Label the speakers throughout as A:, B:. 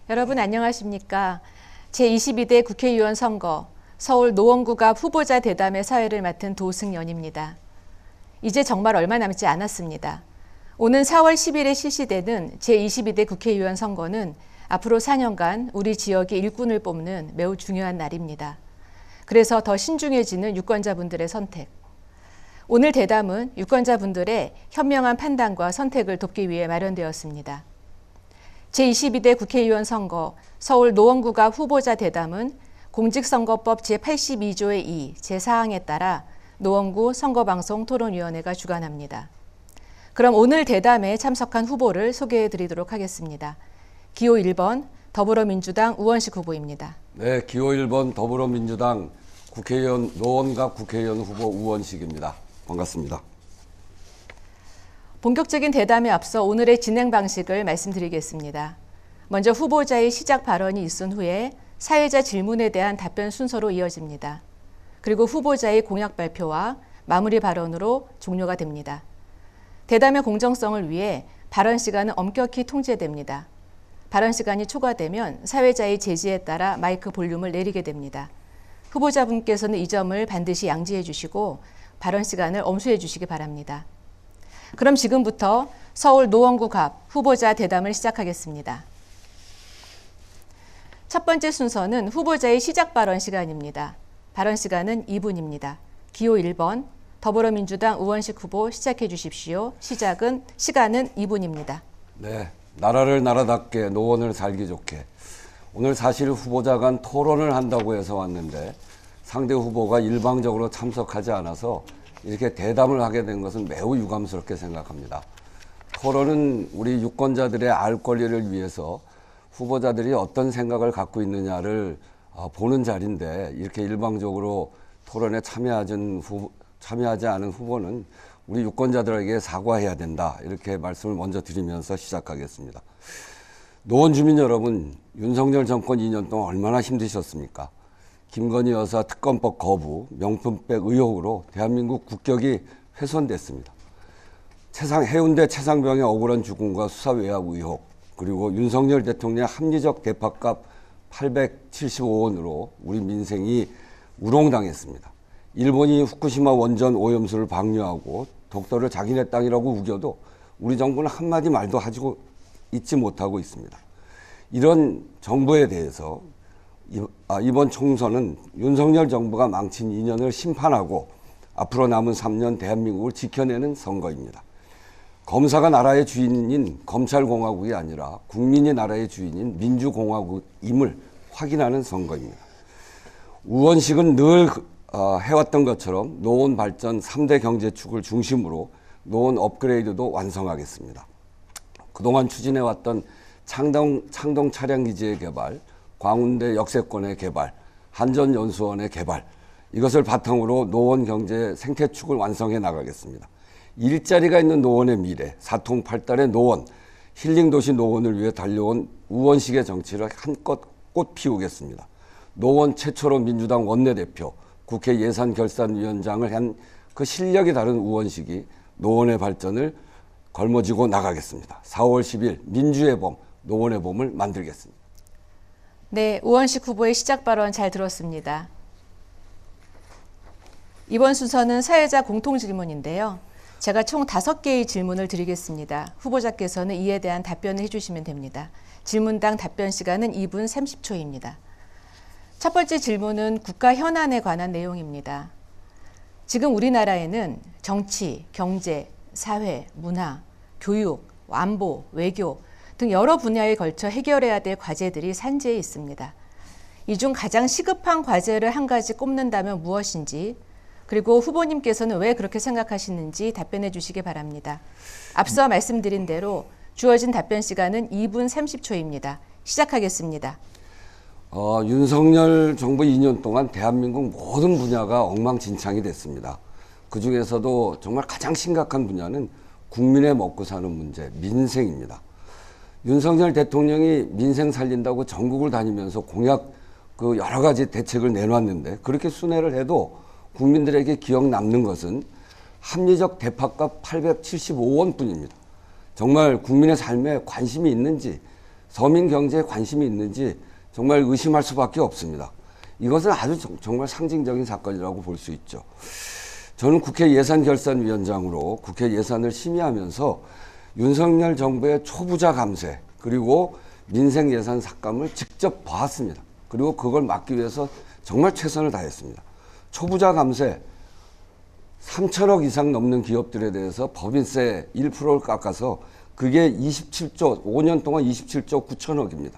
A: 여러분 안녕하십니까? 제22대 국회의원 선거 서울 노원구갑 후보자 대담의 사회를 맡은 도승연입니다. 이제 정말 얼마 남지 않았습니다. 오는 4월 10일에 실시되는 제22대 국회의원 선거는 앞으로 4년간 우리 지역의 일꾼을 뽑는 매우 중요한 날입니다. 그래서 더 신중해지는 유권자분들의 선택. 오늘 대담은 유권자분들의 현명한 판단과 선택을 돕기 위해 마련되었습니다. 제22대 국회의원 선거 서울 노원구갑 후보자 대담은 공직선거법 제82조의 2 제4항에 따라 노원구 선거방송 토론위원회가 주관합니다. 그럼 오늘 대담에 참석한 후보를 소개해 드리도록 하겠습니다. 기호 1번 더불어민주당 우원식 후보입니다.
B: 네, 기호 1번 더불어민주당 국회의원 노원갑 국회의원 후보 우원식입니다. 반갑습니다.
A: 본격적인 대담에 앞서 오늘의 진행 방식을 말씀드리겠습니다. 먼저 후보자의 시작 발언이 있은 후에 사회자 질문에 대한 답변 순서로 이어집니다. 그리고 후보자의 공약 발표와 마무리 발언으로 종료가 됩니다. 대담의 공정성을 위해 발언 시간은 엄격히 통제됩니다. 발언 시간이 초과되면 사회자의 제지에 따라 마이크 볼륨을 내리게 됩니다. 후보자분께서는 이 점을 반드시 양지해 주시고 발언 시간을 엄수해 주시기 바랍니다. 그럼 지금부터 서울 노원구갑 후보자 대담을 시작하겠습니다. 첫 번째 순서는 후보자의 시작 발언 시간입니다. 발언 시간은 2분입니다. 기호 1번 더불어민주당 우원식 후보 시작해 주십시오. 시간은 2분입니다.
B: 네, 나라를 나라답게 노원을 살기 좋게. 오늘 사실 후보자 간 토론을 한다고 해서 왔는데 상대 후보가 일방적으로 참석하지 않아서 이렇게 대담을 하게 된 것은 매우 유감스럽게 생각합니다. 토론은 우리 유권자들의 알 권리를 위해서 후보자들이 어떤 생각을 갖고 있느냐를 보는 자리인데 이렇게 일방적으로 토론에 참여하지 않은 후보는 우리 유권자들에게 사과해야 된다. 이렇게 말씀을 먼저 드리면서 시작하겠습니다. 노원 주민 여러분, 윤석열 정권 2년 동안 얼마나 힘드셨습니까? 김건희 여사 특검법 거부, 명품백 의혹으로 대한민국 국격이 훼손됐습니다. 해운대 최상병의 억울한 죽음과 수사 외압 의혹, 그리고 윤석열 대통령의 합리적 대파값 875원으로 우리 민생이 우롱당했습니다. 일본이 후쿠시마 원전 오염수를 방류하고 독도를 자기네 땅이라고 우겨도 우리 정부는 한마디 말도 하고 있지 못하고 있습니다. 이런 정부에 대해서 이번 총선은 윤석열 정부가 망친 2년을 심판하고 앞으로 남은 3년 대한민국을 지켜내는 선거입니다. 검사가 나라의 주인인 검찰공화국이 아니라 국민이 나라의 주인인 민주공화국임을 확인하는 선거입니다. 우원식은 늘 해왔던 것처럼 노원 발전 3대 경제축을 중심으로 노원 업그레이드도 완성하겠습니다. 그동안 추진해왔던 창동 차량기지의 개발, 광운대 역세권의 개발, 한전연수원의 개발, 이것을 바탕으로 노원 경제 생태축을 완성해 나가겠습니다. 일자리가 있는 노원의 미래, 사통팔달의 노원, 힐링도시 노원을 위해 달려온 우원식의 정치를 한껏 꽃 피우겠습니다. 노원 최초로 민주당 원내대표, 국회 예산결산위원장을 한 그 실력이 다른 우원식이 노원의 발전을 걸머쥐고 나가겠습니다. 4월 10일 민주의 봄, 노원의 봄을 만들겠습니다.
A: 네, 우원식 후보의 시작 발언 잘 들었습니다. 이번 순서는 사회자 공통질문인데요. 제가 총 5개의 질문을 드리겠습니다. 후보자께서는 이에 대한 답변을 해주시면 됩니다. 질문당 답변 시간은 2분 30초입니다. 첫 번째 질문은 국가 현안에 관한 내용입니다. 지금 우리나라에는 정치, 경제, 사회, 문화, 교육, 안보, 외교 등 여러 분야에 걸쳐 해결해야 될 과제들이 산재해 있습니다. 이 중 가장 시급한 과제를 한 가지 꼽는다면 무엇인지, 그리고 후보님께서는 왜 그렇게 생각하시는지 답변해 주시기 바랍니다. 앞서 말씀드린 대로 주어진 답변 시간은 2분 30초입니다. 시작하겠습니다.
B: 윤석열 정부 2년 동안 대한민국 모든 분야가 엉망진창이 됐습니다. 그중에서도 정말 가장 심각한 분야는 국민의 먹고 사는 문제, 민생입니다. 윤석열 대통령이 민생 살린다고 전국을 다니면서 공약 여러 가지 대책을 내놨는데 그렇게 순회를 해도 국민들에게 기억 남는 것은 합리적 대파값 875원 뿐입니다. 정말 국민의 삶에 관심이 있는지 서민 경제에 관심이 있는지 정말 의심할 수밖에 없습니다. 이것은 아주 정말 상징적인 사건이라고 볼 수 있죠. 저는 국회 예산결산위원장으로 국회 예산을 심의하면서 윤석열 정부의 초부자 감세 그리고 민생 예산 삭감을 직접 봤습니다. 그리고 그걸 막기 위해서 정말 최선을 다했습니다. 초부자 감세 3천억 이상 넘는 기업들에 대해서 법인세 1%를 깎아서 그게 27조, 5년 동안 27조 9천억입니다.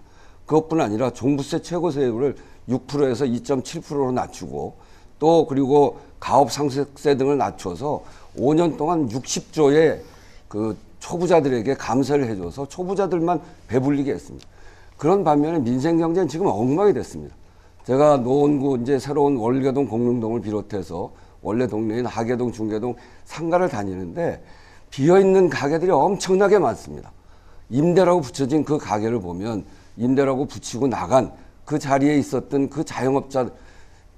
B: 그것뿐 아니라 종부세 최고세율을 6%에서 2.7%로 낮추고 또 그리고 가업 상속세 등을 낮춰서 5년 동안 60조의 그 초부자들에게 감세를 해줘서 초부자들만 배불리게 했습니다. 그런 반면에 민생 경제는 지금 엉망이 됐습니다. 제가 노원구 이제 새로운 월계동 공릉동을 비롯해서 원래 동네인 하계동, 중계동 상가를 다니는데 비어있는 가게들이 엄청나게 많습니다. 임대라고 붙여진 그 가게를 보면 임대라고 붙이고 나간 그 자리에 있었던 그 자영업자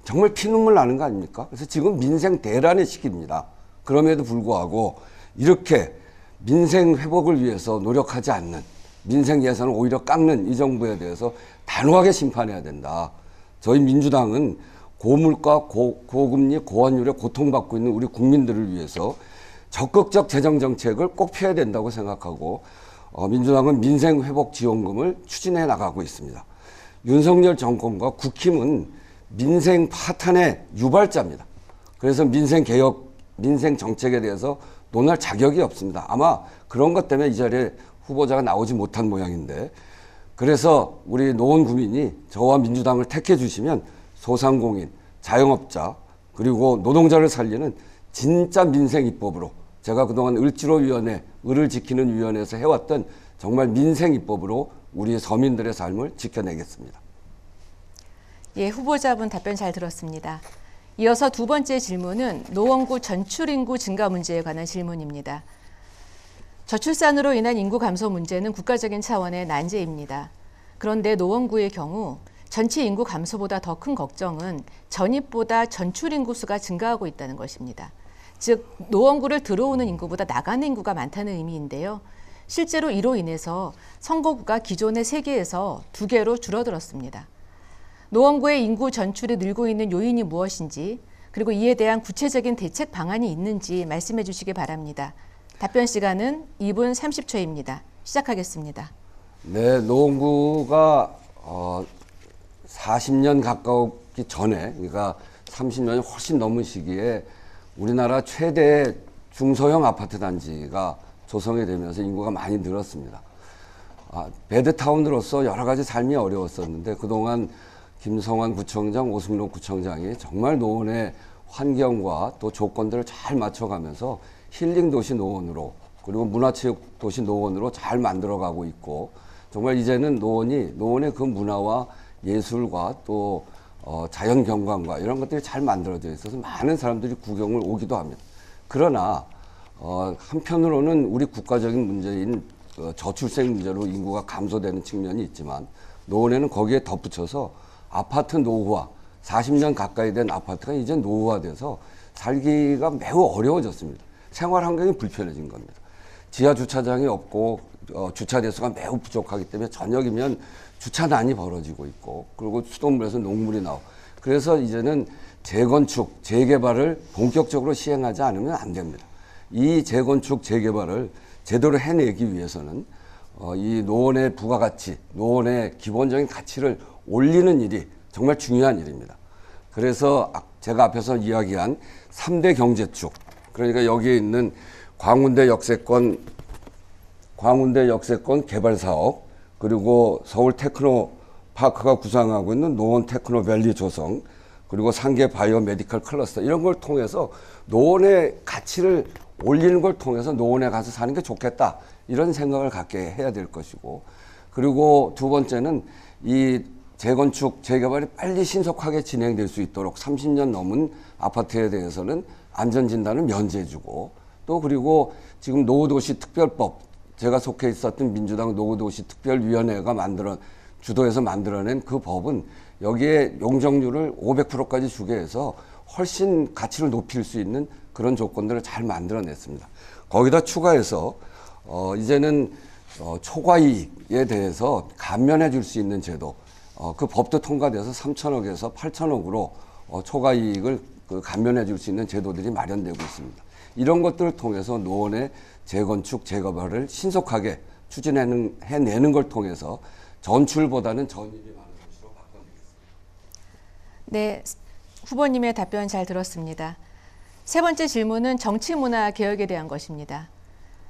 B: 정말 피눈물 나는 거 아닙니까? 그래서 지금 민생 대란의 시기입니다. 그럼에도 불구하고 이렇게 민생 회복을 위해서 노력하지 않는 민생 예산을 오히려 깎는 이 정부에 대해서 단호하게 심판해야 된다. 저희 민주당은 고물가, 고금리, 고환율에 고통받고 있는 우리 국민들을 위해서 적극적 재정 정책을 꼭 펴야 된다고 생각하고 민주당은 민생회복지원금을 추진해 나가고 있습니다. 윤석열 정권과 국힘은 민생 파탄의 유발자입니다. 그래서 민생개혁, 민생정책에 대해서 논할 자격이 없습니다. 아마 그런 것 때문에 이 자리에 후보자가 나오지 못한 모양인데 그래서 우리 노원 구민이 저와 민주당을 택해 주시면 소상공인, 자영업자 그리고 노동자를 살리는 진짜 민생 입법으로 제가 그동안 을지로위원회, 을을 지키는 위원회에서 해왔던 정말 민생 입법으로 우리 서민들의 삶을 지켜내겠습니다.
A: 예, 후보자분 답변 잘 들었습니다. 이어서 두 번째 질문은 노원구 전출 인구 증가 문제에 관한 질문입니다. 저출산으로 인한 인구 감소 문제는 국가적인 차원의 난제입니다. 그런데 노원구의 경우 전체 인구 감소보다 더 큰 걱정은 전입보다 전출 인구 수가 증가하고 있다는 것입니다. 즉 노원구를 들어오는 인구보다 나가는 인구가 많다는 의미인데요. 실제로 이로 인해서 선거구가 기존의 3개에서 2개로 줄어들었습니다. 노원구의 인구 전출이 늘고 있는 요인이 무엇인지 그리고 이에 대한 구체적인 대책 방안이 있는지 말씀해 주시기 바랍니다. 답변 시간은 2분 30초입니다. 시작하겠습니다.
B: 네, 노원구가 40년 가까웠기 전에 그러니까 30년이 훨씬 넘은 시기에 우리나라 최대 중소형 아파트 단지가 조성이 되면서 인구가 많이 늘었습니다. 배드타운으로서 여러 가지 삶이 어려웠었는데 그동안 김성환 구청장, 오승록 구청장이 정말 노원의 환경과 또 조건들을 잘 맞춰가면서 힐링 도시 노원으로 그리고 문화체육 도시 노원으로 잘 만들어가고 있고 정말 이제는 노원의 그 문화와 예술과 또 자연 경관과 이런 것들이 잘 만들어져 있어서 많은 사람들이 구경을 오기도 합니다. 그러나 한편으로는 우리 국가적인 문제인 저출생 문제로 인구가 감소되는 측면이 있지만 노원에는 거기에 덧붙여서 아파트 노후화, 40년 가까이 된 아파트가 이제 노후화돼서 살기가 매우 어려워졌습니다. 생활 환경이 불편해진 겁니다. 지하 주차장이 없고 주차 대수가 매우 부족하기 때문에 저녁이면 주차난이 벌어지고 있고 그리고 수돗물에서 녹물이 나오고 그래서 이제는 재건축, 재개발을 본격적으로 시행하지 않으면 안 됩니다. 이 재건축, 재개발을 제대로 해내기 위해서는 이 노원의 부가가치, 노원의 기본적인 가치를 올리는 일이 정말 중요한 일입니다. 그래서 제가 앞에서 이야기한 3대 경제축, 그러니까 여기에 있는 광운대 역세권 개발 사업, 그리고 서울 테크노파크가 구상하고 있는 노원 테크노밸리 조성, 그리고 상계 바이오 메디컬 클러스터 이런 걸 통해서 노원의 가치를 올리는 걸 통해서 노원에 가서 사는 게 좋겠다 이런 생각을 갖게 해야 될 것이고 그리고 두 번째는 이 재건축, 재개발이 빨리 신속하게 진행될 수 있도록 30년 넘은 아파트에 대해서는 안전진단을 면제해주고 또 그리고 지금 노후도시 특별법 제가 속해 있었던 민주당 노후도시 특별위원회가 주도해서 만들어낸 그 법은 여기에 용적률을 500%까지 주게 해서 훨씬 가치를 높일 수 있는 그런 조건들을 잘 만들어냈습니다. 거기다 추가해서 이제는 초과이익에 대해서 감면해 줄 수 있는 제도, 그 법도 통과돼서 3천억에서 8천억으로 초과이익을 감면해 줄 수 있는 제도들이 마련되고 있습니다. 이런 것들을 통해서 노원의 재건축, 재개발을 신속하게 추진해내는 걸 통해서 전출보다는 전입이 많은 것으로 바꿔드리겠습니다.
A: 네, 후보님의 답변 잘 들었습니다. 세 번째 질문은 정치문화 개혁에 대한 것입니다.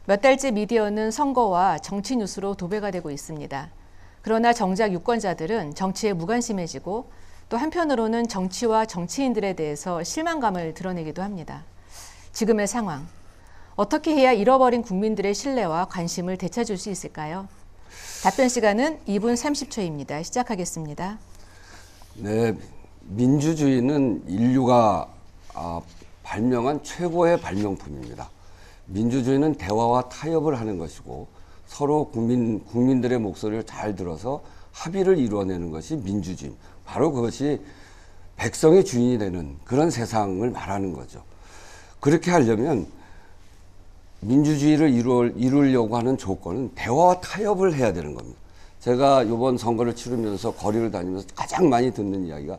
A: 몇 달째 미디어는 선거와 정치 뉴스로 도배가 되고 있습니다. 그러나 정작 유권자들은 정치에 무관심해지고 또 한편으로는 정치와 정치인들에 대해서 실망감을 드러내기도 합니다. 지금의 상황, 어떻게 해야 잃어버린 국민들의 신뢰와 관심을 되찾을 수 있을까요? 답변 시간은 2분 30초입니다. 시작하겠습니다.
B: 네, 민주주의는 인류가 발명한 최고의 발명품입니다. 민주주의는 대화와 타협을 하는 것이고 서로 국민들의 목소리를 잘 들어서 합의를 이루어내는 것이 민주주의. 바로 그것이 백성의 주인이 되는 그런 세상을 말하는 거죠. 그렇게 하려면 민주주의를 이루려고 하는 조건은 대화와 타협을 해야 되는 겁니다. 제가 이번 선거를 치르면서 거리를 다니면서 가장 많이 듣는 이야기가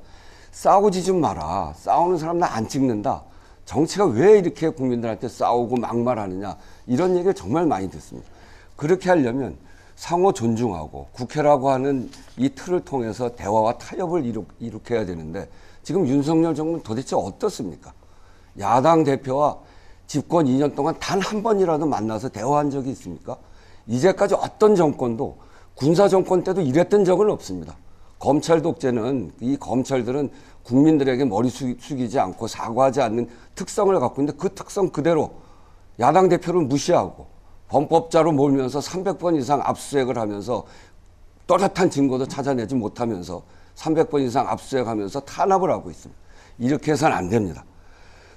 B: 싸우지 좀 마라. 싸우는 사람 나 안 찍는다. 정치가 왜 이렇게 국민들한테 싸우고 막말하느냐. 이런 얘기를 정말 많이 듣습니다. 그렇게 하려면 상호 존중하고 국회라고 하는 이 틀을 통해서 대화와 타협을 이룩해야 되는데 지금 윤석열 정부는 도대체 어떻습니까? 야당 대표와 집권 2년 동안 단 한 번이라도 만나서 대화한 적이 있습니까? 이제까지 어떤 정권도 군사 정권 때도 이랬던 적은 없습니다. 검찰 독재는 이 검찰들은 국민들에게 머리 숙이지 않고 사과하지 않는 특성을 갖고 있는데 그 특성 그대로 야당 대표를 무시하고 범법자로 몰면서 300번 이상 압수수색을 하면서 또렷한 증거도 찾아내지 못하면서 300번 이상 압수수색하면서 탄압을 하고 있습니다. 이렇게 해서는 안 됩니다.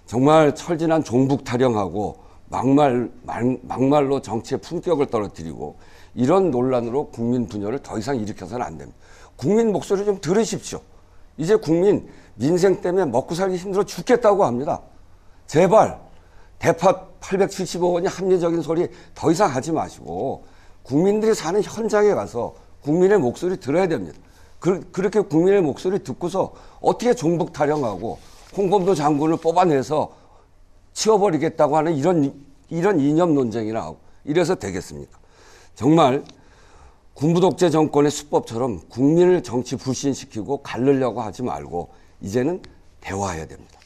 B: 정말 철진한 종북 타령하고 막말로 정치의 품격을 떨어뜨리고 이런 논란으로 국민 분열을 더 이상 일으켜서는 안 됩니다. 국민 목소리 좀 들으십시오. 이제 국민 민생 때문에 먹고 살기 힘들어 죽겠다고 합니다. 제발 대파 875원이 합리적인 소리 더 이상 하지 마시고 국민들이 사는 현장에 가서 국민의 목소리 들어야 됩니다. 그렇게 국민의 목소리 듣고서 어떻게 종북 타령하고 홍범도 장군을 뽑아내서 치워버리겠다고 하는 이런 이념 논쟁이나 하고 이래서 되겠습니까? 정말 군부 독재 정권의 수법처럼 국민을 정치 불신시키고 가르려고 하지 말고 이제는 대화해야 됩니다.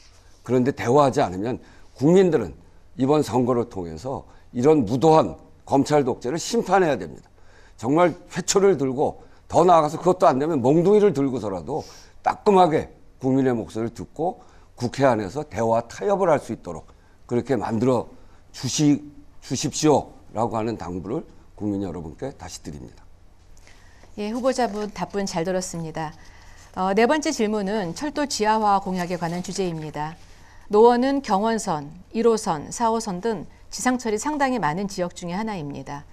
B: 그런데 대화하지 않으면 국민들은 이번 선거를 통해서 이런 무도한 검찰 독재를 심판해야 됩니다. 정말 회초를 들고 더 나아가서 그것도 안 되면 몽둥이를 들고서라도 따끔하게 국민의 목소리를 듣고 국회 안에서 대화 타협을 할 수 있도록 그렇게 만들어 주십시오라고 하는 당부를 국민 여러분께 다시 드립니다.
A: 예, 후보자분 답변 잘 들었습니다. 네 번째 질문은 철도 지하화 공약에 관한 주제입니다. 노원은 경원선, 1호선, 4호선 등 지상철이 상당히 많은 지역 중에 하나입니다.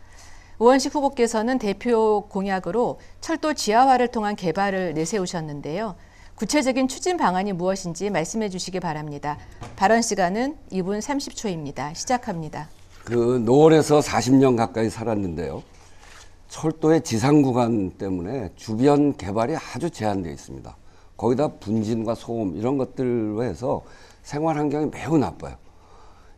A: 우원식 후보께서는 대표 공약으로 철도 지하화를 통한 개발을 내세우셨는데요. 구체적인 추진 방안이 무엇인지 말씀해 주시기 바랍니다. 발언 시간은 2분 30초입니다. 시작합니다.
B: 노원에서 40년 가까이 살았는데요. 철도의 지상 구간 때문에 주변 개발이 아주 제한되어 있습니다. 거기다 분진과 소음 이런 것들로 해서 생활 환경이 매우 나빠요.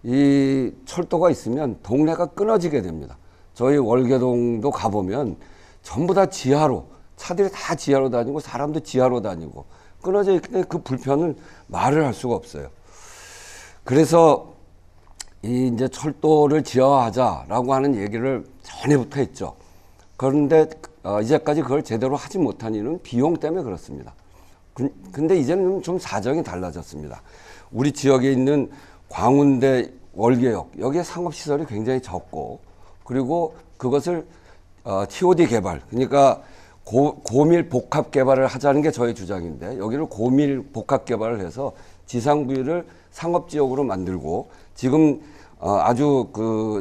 B: 이 철도가 있으면 동네가 끊어지게 됩니다. 저희 월계동도 가보면 전부 다 지하로, 차들이 다 지하로 다니고 사람도 지하로 다니고 끊어져 있기 때문에 그 불편을 말을 할 수가 없어요. 그래서 이제 철도를 지하화하자라고 하는 얘기를 전에부터 했죠. 그런데 이제까지 그걸 제대로 하지 못한 이유는 비용 때문에 그렇습니다. 근데 이제는 좀 사정이 달라졌습니다. 우리 지역에 있는 광운대 월계역, 여기에 상업시설이 굉장히 적고, 그리고 그것을 TOD 개발, 그러니까 고밀 복합 개발을 하자는 게 저희 주장인데, 여기를 고밀 복합 개발을 해서 지상부위를 상업지역으로 만들고, 지금 아주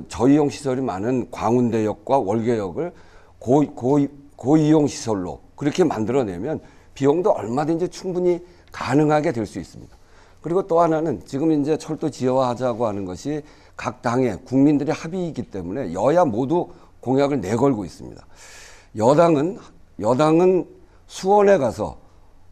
B: 저이용 시설이 많은 광운대역과 월계역을 고이용 시설로 그렇게 만들어내면 비용도 얼마든지 충분히 가능하게 될 수 있습니다. 그리고 또 하나는 지금 이제 철도 지하화하자고 하는 것이 각 당의 국민들의 합의이기 때문에 여야 모두 공약을 내걸고 있습니다. 여당은 수원에 가서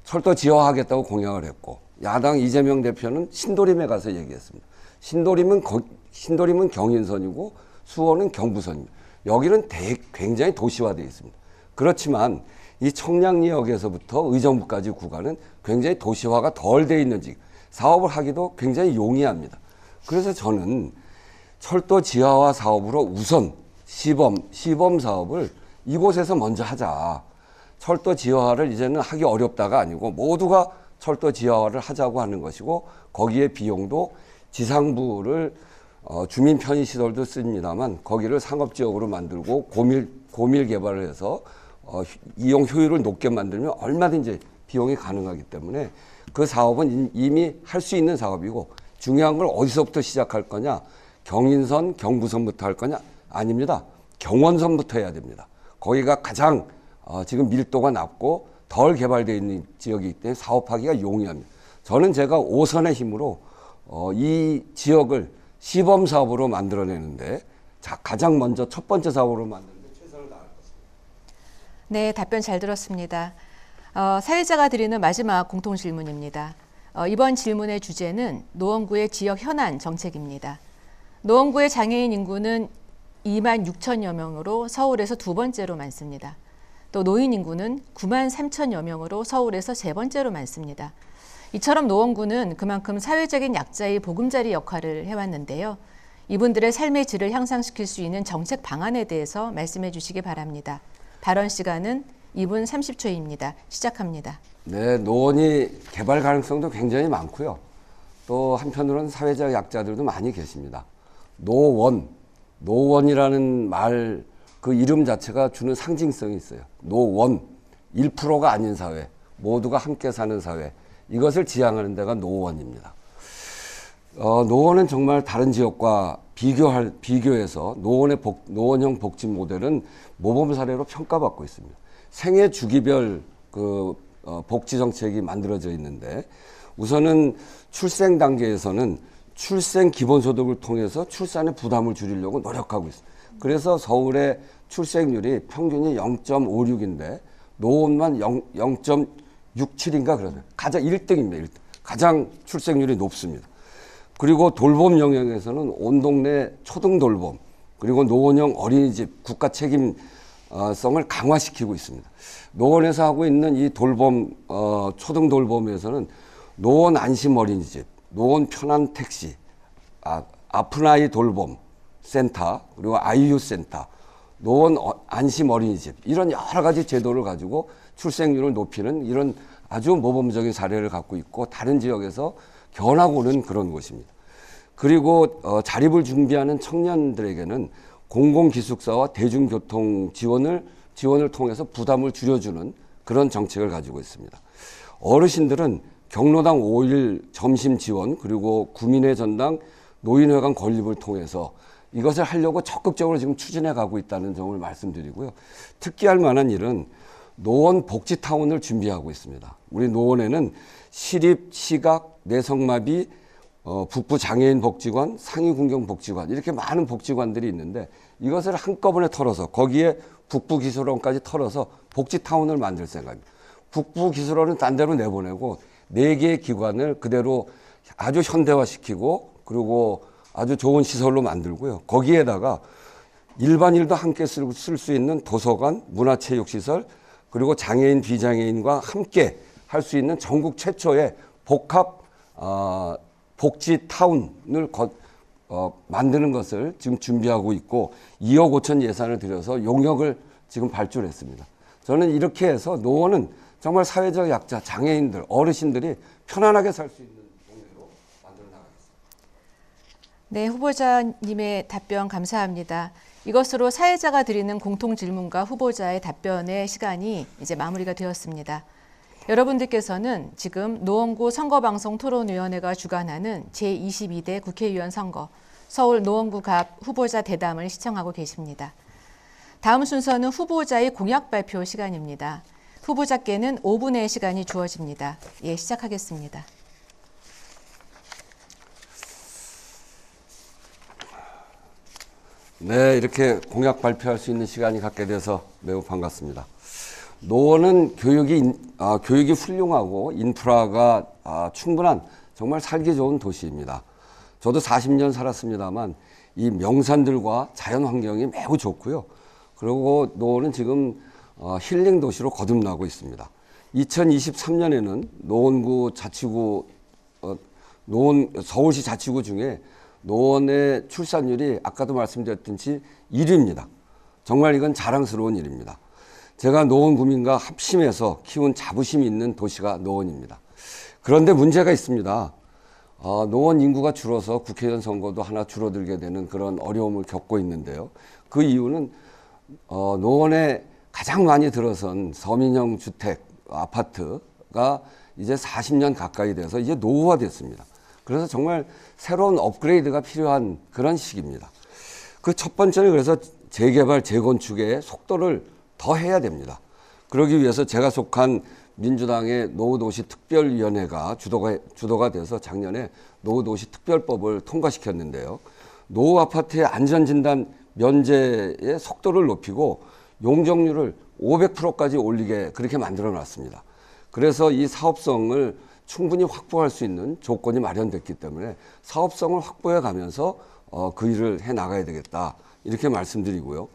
B: 철도 지어하겠다고 공약을 했고, 야당 이재명 대표는 신도림에 가서 얘기했습니다. 신도림은 경인선이고 수원은 경부선입니다. 여기는 굉장히 도시화되어 있습니다. 그렇지만 이 청량리역에서부터 의정부까지 구간은 굉장히 도시화가 덜 돼 있는 지 사업을 하기도 굉장히 용이합니다. 그래서 저는 철도 지하화 사업으로 우선 시범 사업을 이곳에서 먼저 하자. 철도 지하화를 이제는 하기 어렵다가 아니고 모두가 철도 지하화를 하자고 하는 것이고, 거기에 비용도 지상부를 주민 편의 시설도 씁니다만 거기를 상업지역으로 만들고 고밀 개발을 해서 이용 효율을 높게 만들면 얼마든지 비용이 가능하기 때문에 그 사업은 이미 할 수 있는 사업이고, 중요한 걸 어디서부터 시작할 거냐, 경인선, 경부선부터 할 거냐? 아닙니다. 경원선부터 해야 됩니다. 거기가 가장 지금 밀도가 낮고 덜 개발되어 있는 지역이기 때문에 사업하기가 용이합니다. 저는 제가 5선의 힘으로 이 지역을 시범 사업으로 만들어내는데, 가장 먼저 첫 번째 사업으로 만드는데 최선을 다할 것입니다.
A: 네, 답변 잘 들었습니다. 사회자가 드리는 마지막 공통 질문입니다. 이번 질문의 주제는 노원구의 지역 현안 정책입니다. 노원구의 장애인 인구는 2만 6천여 명으로 서울에서 두 번째로 많습니다. 또 노인 인구는 9만 3천여 명으로 서울에서 세 번째로 많습니다. 이처럼 노원구는 그만큼 사회적인 약자의 보금자리 역할을 해왔는데요. 이분들의 삶의 질을 향상시킬 수 있는 정책 방안에 대해서 말씀해 주시기 바랍니다. 발언 시간은 2분 30초입니다. 시작합니다.
B: 네, 노원이 개발 가능성도 굉장히 많고요. 또 한편으로는 사회적 약자들도 많이 계십니다. 노원이라는 말, 그 이름 자체가 주는 상징성이 있어요. 노원, 1%가 아닌 사회, 모두가 함께 사는 사회, 이것을 지향하는 데가 노원입니다. 노원은 정말 다른 지역과 비교해서 노원형 복지 모델은 모범 사례로 평가받고 있습니다. 생애 주기별 복지 정책이 만들어져 있는데, 우선은 출생 단계에서는 출생 기본소득을 통해서 출산의 부담을 줄이려고 노력하고 있습니다. 그래서 서울의 출생률이 평균이 0.56인데 노원만 0.67인가 그러네요. 가장 1등입니다. 1등. 가장 출생률이 높습니다. 그리고 돌봄 영역에서는 온 동네 초등돌봄, 그리고 노원형 어린이집 국가 책임성을 강화시키고 있습니다. 노원에서 하고 있는 이 돌봄, 초등돌봄에서는 노원 안심 어린이집, 노원 편안 택시, 아픈 아이 돌봄 센터, 그리고 아이유 센터, 노원 안심 어린이집, 이런 여러 가지 제도를 가지고 출생률을 높이는 이런 아주 모범적인 사례를 갖고 있고, 다른 지역에서 견하고는 그런 곳입니다. 그리고 자립을 준비하는 청년들에게는 공공기숙사와 대중교통 지원을 통해서 부담을 줄여주는 그런 정책을 가지고 있습니다. 어르신들은 경로당 5일 점심 지원, 그리고 구민회 전당 노인회관 건립을 통해서 이것을 하려고 적극적으로 지금 추진해 가고 있다는 점을 말씀드리고요. 특기할 만한 일은 노원 복지타운을 준비하고 있습니다. 우리 노원에는 시립, 시각, 뇌성마비, 북부 장애인 복지관, 상위군경 복지관, 이렇게 많은 복지관들이 있는데, 이것을 한꺼번에 털어서 거기에 북부기술원까지 털어서 복지타운을 만들 생각입니다. 북부기술원은 딴 데로 내보내고 4개의 기관을 그대로 아주 현대화시키고, 그리고 아주 좋은 시설로 만들고요. 거기에다가 일반인도 함께 쓸 수 있는 도서관, 문화체육시설, 그리고 장애인, 비장애인과 함께 할 수 있는 전국 최초의 복합 복지타운을 만드는 것을 지금 준비하고 있고, 2억 5천 예산을 들여서 용역을 지금 발주했습니다. 저는 이렇게 해서 노원은 정말 사회적 약자, 장애인들, 어르신들이 편안하게 살 수 있는 동네로 만들어 나가겠습니다.
A: 네, 후보자님의 답변 감사합니다. 이것으로 사회자가 드리는 공통 질문과 후보자의 답변의 시간이 이제 마무리가 되었습니다. 여러분들께서는 지금 노원구 선거방송토론위원회가 주관하는 제22대 국회의원 선거 서울 노원구 갑 후보자 대담을 시청하고 계십니다. 다음 순서는 후보자의 공약 발표 시간입니다. 후보자께는 5분의 시간이 주어집니다. 예, 시작하겠습니다.
B: 네, 이렇게 공약 발표할 수 있는 시간이 갖게 돼서 매우 반갑습니다. 노원은 교육이 훌륭하고 인프라가 충분한 정말 살기 좋은 도시입니다. 저도 40년 살았습니다만 이 명산들과 자연 환경이 매우 좋고요. 그리고 노원은 지금 힐링 도시로 거듭나고 있습니다. 2023년에는 노원구 자치구 서울시 자치구 중에 노원의 출산율이 아까도 말씀드렸듯이 1위입니다. 정말 이건 자랑스러운 일입니다. 제가 노원 구민과 합심해서 키운 자부심이 있는 도시가 노원입니다. 그런데 문제가 있습니다. 노원 인구가 줄어서 국회의원 선거도 하나 줄어들게 되는 그런 어려움을 겪고 있는데요. 그 이유는 노원에 가장 많이 들어선 서민형 주택, 아파트가 이제 40년 가까이 돼서 이제 노후화됐습니다. 그래서 정말 새로운 업그레이드가 필요한 그런 시기입니다. 그 첫 번째는 그래서 재개발, 재건축의 속도를 더 해야 됩니다. 그러기 위해서 제가 속한 민주당의 노후도시 특별위원회가 주도가 돼서 작년에 노후도시 특별법을 통과시켰는데요. 노후 아파트의 안전진단 면제의 속도를 높이고 용적률을 500%까지 올리게 그렇게 만들어 놨습니다. 그래서 이 사업성을 충분히 확보할 수 있는 조건이 마련됐기 때문에 사업성을 확보해 가면서 그 일을 해 나가야 되겠다 이렇게 말씀드리고요.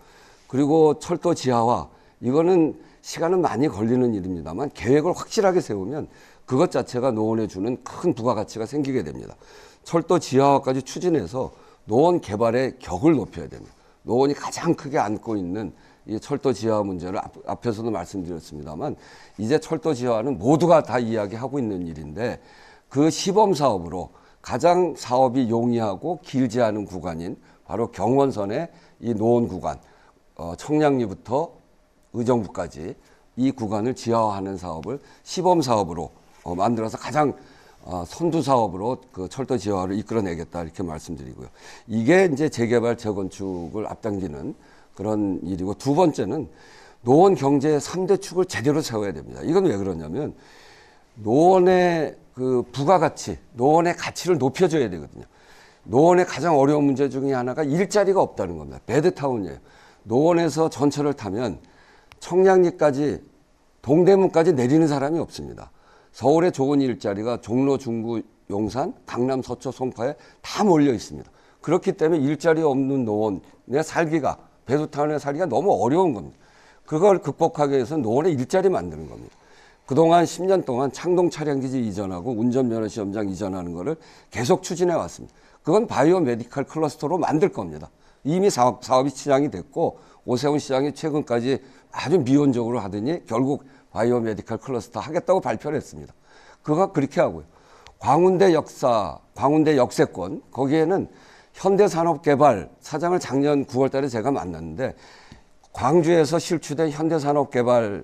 B: 그리고 철도 지하화 이거는 시간은 많이 걸리는 일입니다만 계획을 확실하게 세우면 그것 자체가 노원에 주는 큰 부가가치가 생기게 됩니다. 철도 지하화까지 추진해서 노원 개발의 격을 높여야 됩니다. 노원이 가장 크게 안고 있는 이 철도 지하화 문제를 앞에서도 말씀드렸습니다만 이제 철도 지하화는 모두가 다 이야기하고 있는 일인데 그 시범 사업으로 가장 사업이 용이하고 길지 않은 구간인 바로 경원선의 이 노원 구간, 청량리부터 의정부까지 이 구간을 지하화하는 사업을 시범 사업으로 만들어서 가장 선두 사업으로 그 철도 지하화를 이끌어내겠다 이렇게 말씀드리고요. 이게 이제 재개발, 재건축을 앞당기는 그런 일이고 두 번째는 노원 경제의 3대 축을 제대로 세워야 됩니다. 이건 왜 그러냐면 노원의 그 부가가치, 노원의 가치를 높여줘야 되거든요. 노원의 가장 어려운 문제 중에 하나가 일자리가 없다는 겁니다. 배드타운이에요. 노원에서 전철을 타면 청량리까지 동대문까지 내리는 사람이 없습니다. 서울의 좋은 일자리가 종로, 중구, 용산, 강남, 서초, 송파에 다 몰려 있습니다. 그렇기 때문에 일자리 없는 노원의 살기가 배드타운의 살기가 너무 어려운 겁니다. 그걸 극복하기 위해서 노원에 일자리 만드는 겁니다. 그동안 10년 동안 창동 차량기지 이전하고 운전면허 시험장 이전하는 거를 계속 추진해 왔습니다. 그건 바이오 메디컬 클러스터로 만들 겁니다. 이미 사업이 시작이 됐고 오세훈 시장이 최근까지 아주 미온적으로 하더니 결국 바이오 메디컬 클러스터 하겠다고 발표를 했습니다. 그거 그렇게 하고요. 광운대 역세권 거기에는 현대산업개발 사장을 작년 9월 달에 제가 만났는데 광주에서 실추된 현대산업개발의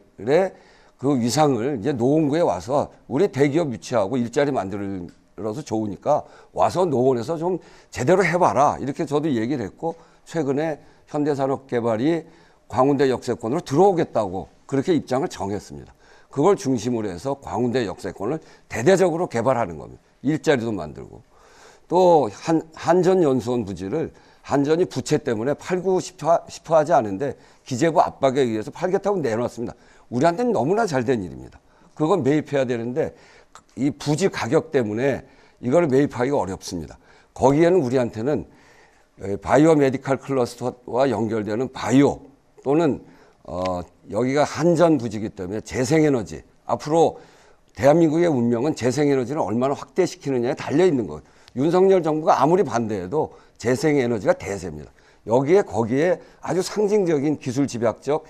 B: 그 위상을 이제 노원구에 와서 우리 대기업 유치하고 일자리 만들어서 좋으니까 와서 노원에서 좀 제대로 해봐라 이렇게 저도 얘기를 했고 최근에 현대산업개발이 광운대 역세권으로 들어오겠다고 그렇게 입장을 정했습니다. 그걸 중심으로 해서 광운대 역세권을 대대적으로 개발하는 겁니다. 일자리도 만들고 또 한전연수원 부지를 한전이 부채 때문에 팔고 싶어 하지 않은데 기재부 압박에 의해서 팔겠다고 내놨습니다. 우리한테는 너무나 잘된 일입니다. 그건 매입해야 되는데 이 부지 가격 때문에 이걸 매입하기가 어렵습니다. 거기에는 우리한테는 바이오 메디컬 클러스터와 연결되는 바이오 또는 여기가 한전 부지이기 때문에 재생에너지 앞으로 대한민국의 운명은 재생에너지를 얼마나 확대시키느냐에 달려있는 거예요. 윤석열 정부가 아무리 반대해도 재생에너지가 대세입니다. 거기에 아주 상징적인 기술 집약적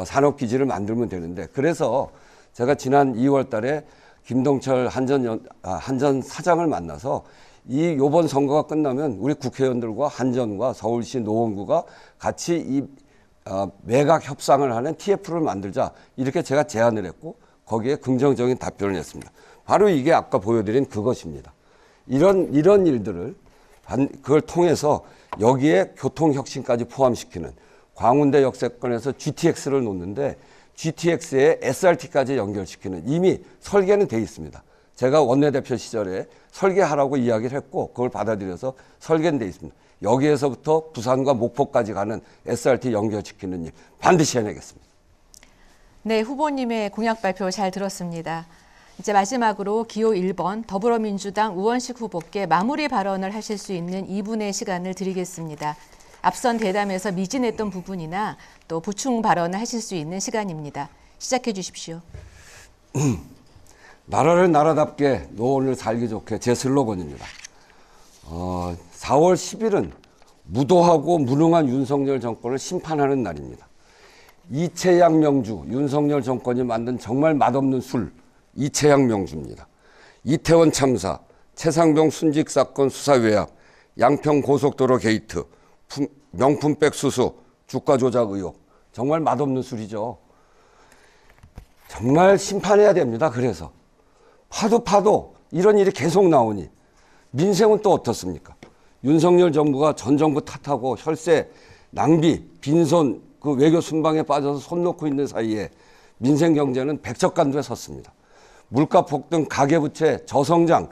B: 산업기지를 만들면 되는데 그래서 제가 지난 2월 달에 김동철 한전 사장을 만나서 요번 선거가 끝나면 우리 국회의원들과 한전과 서울시 노원구가 같이 이 매각 협상을 하는 TF를 만들자 이렇게 제가 제안을 했고 거기에 긍정적인 답변을 했습니다. 바로 이게 아까 보여드린 그것입니다. 이런 일들을 그걸 통해서 여기에 교통혁신까지 포함시키는 광운대 역세권에서 GTX를 놓는데 GTX에 SRT까지 연결시키는 이미 설계는 돼 있습니다. 제가 원내대표 시절에 설계하라고 이야기를 했고 그걸 받아들여서 설계는 돼 있습니다. 여기에서부터 부산과 목포까지 가는 SRT 연결시키는 일 반드시 해내겠습니다.
A: 네, 후보님의 공약 발표 잘 들었습니다. 이제 마지막으로 기호 1번 더불어민주당 우원식 후보께 마무리 발언을 하실 수 있는 2분의 시간을 드리겠습니다. 앞선 대담에서 미진했던 부분이나 또 보충 발언을 하실 수 있는 시간입니다. 시작해 주십시오.
B: 나라를 나라답게 노원을 살기 좋게 제 슬로건입니다. 4월 10일은 무도하고 무능한 윤석열 정권을 심판하는 날입니다. 이채양 명주, 윤석열 정권이 만든 정말 맛없는 술, 이채양 명주입니다. 이태원 참사, 최상병 순직 사건 수사 외압, 양평 고속도로 게이트, 명품백 수수, 주가 조작 의혹, 정말 맛없는 술이죠. 정말 심판해야 됩니다. 그래서 파도 이런 일이 계속 나오니 민생은 또 어떻습니까? 윤석열 정부가 전 정부 탓하고 혈세, 낭비, 빈손, 그 외교 순방에 빠져서 손 놓고 있는 사이에 민생 경제는 백척간두에 섰습니다. 물가 폭등, 가계부채, 저성장,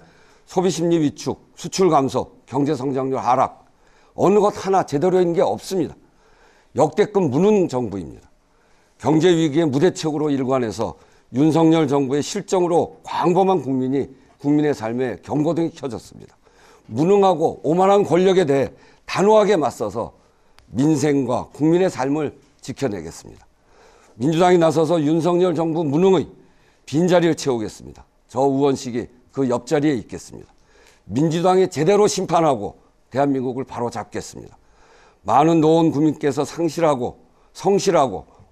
B: 소비심리 위축, 수출 감소, 경제 성장률 하락, 어느 것 하나 제대로 된 게 없습니다. 역대급 무능 정부입니다. 경제 위기의 무대책으로 일관해서 윤석열 정부의 실정으로 광범한 국민의 삶에 경고등이 켜졌습니다. 무능하고 오만한 권력에 대해 단호하게 맞서서 민생과 국민의 삶을 지켜내겠습니다. 민주당이 나서서 윤석열 정부 무능의 빈자리를 채우겠습니다. 저 우원식이 그 옆자리에 있겠습니다. 민주당이 제대로 심판하고 대한민국을 바로잡겠습니다. 많은 노원 국민께서 성실하고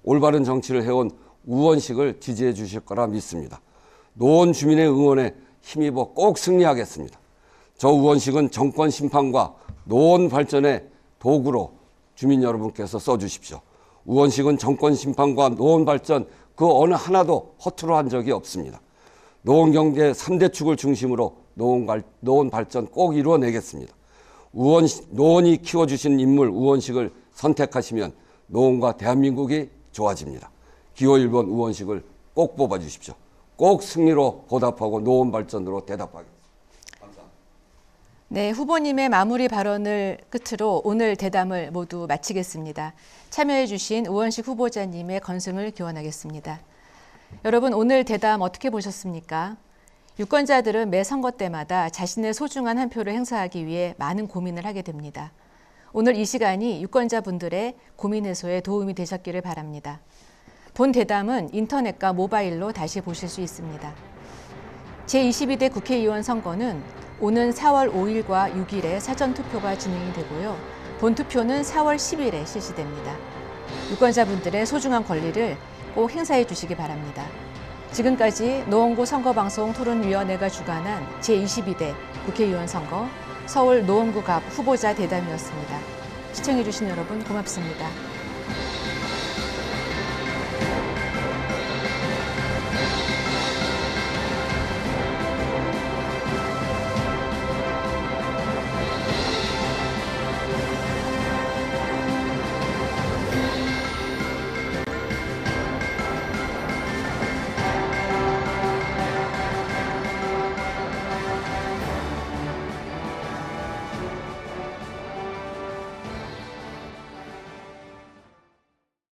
B: 올바른 정치를 해온 우원식을 지지해 주실 거라 믿습니다. 노원 주민의 응원에 힘입어 꼭 승리하겠습니다. 저 우원식은 정권 심판과 노원 발전의 도구로 주민 여러분께서 써주십시오. 우원식은 정권 심판과 노원 발전 그 어느 하나도 허투루 한 적이 없습니다. 노원 경제 3대 축을 중심으로 노원 발전 꼭 이루어내겠습니다. 노원이 키워주신 인물 우원식을 선택하시면 노원과 대한민국이 좋아집니다. 기호 1번 우원식을 꼭 뽑아주십시오. 꼭 승리로 보답하고 노원 발전으로 대답하겠습니다. 감사합니다.
A: 네, 후보님의 마무리 발언을 끝으로 오늘 대담을 모두 마치겠습니다. 참여해 주신 우원식 후보자님의 건승을 기원하겠습니다. 여러분, 오늘 대담 어떻게 보셨습니까? 유권자들은 매 선거 때마다 자신의 소중한 한 표를 행사하기 위해 많은 고민을 하게 됩니다. 오늘 이 시간이 유권자분들의 고민 해소에 도움이 되셨기를 바랍니다. 본 대담은 인터넷과 모바일로 다시 보실 수 있습니다. 제22대 국회의원 선거는 오는 4월 5일과 6일에 사전투표가 진행이 되고요. 본투표는 4월 10일에 실시됩니다. 유권자분들의 소중한 권리를 꼭 행사해 주시기 바랍니다. 지금까지 노원구 선거방송 토론위원회가 주관한 제22대 국회의원 선거 서울 노원구갑 후보자 대담이었습니다. 시청해 주신 여러분 고맙습니다.